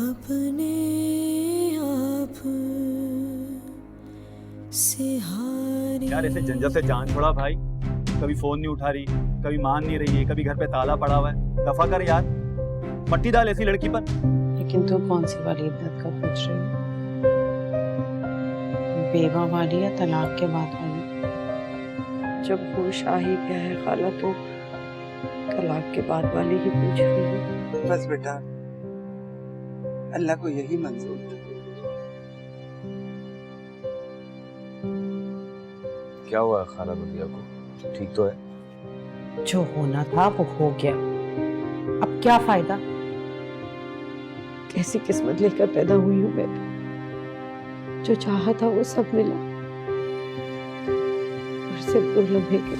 अपने आप से हारे। यार ऐसे झंझट से जान छोड़ा भाई। कभी फोन नहीं उठा रही, कभी मान नहीं रही है, कभी घर पे ताला पड़ा हुआ है। दफा कर यार, मट्टी डाल ऐसी लड़की पर। लेकिन तू कौन सी वाली इद्दत का पूछ रही है? बेवा वाली या तलाक के बाद वाली? जब होश आ ही गया है खाला तो तलाक के बाद वाली ही पूछ रही हूँ। बस बेटा, अल्लाह को यही मंजूर था। क्या हुआ खाला बदिया को? ठीक तो है? जो होना था वो हो गया, अब क्या फायदा? कैसी किस्मत लेकर पैदा हुई हूँ मैं, जो चाहा था वो सब मिला और सिर्फ 2 लम्हे के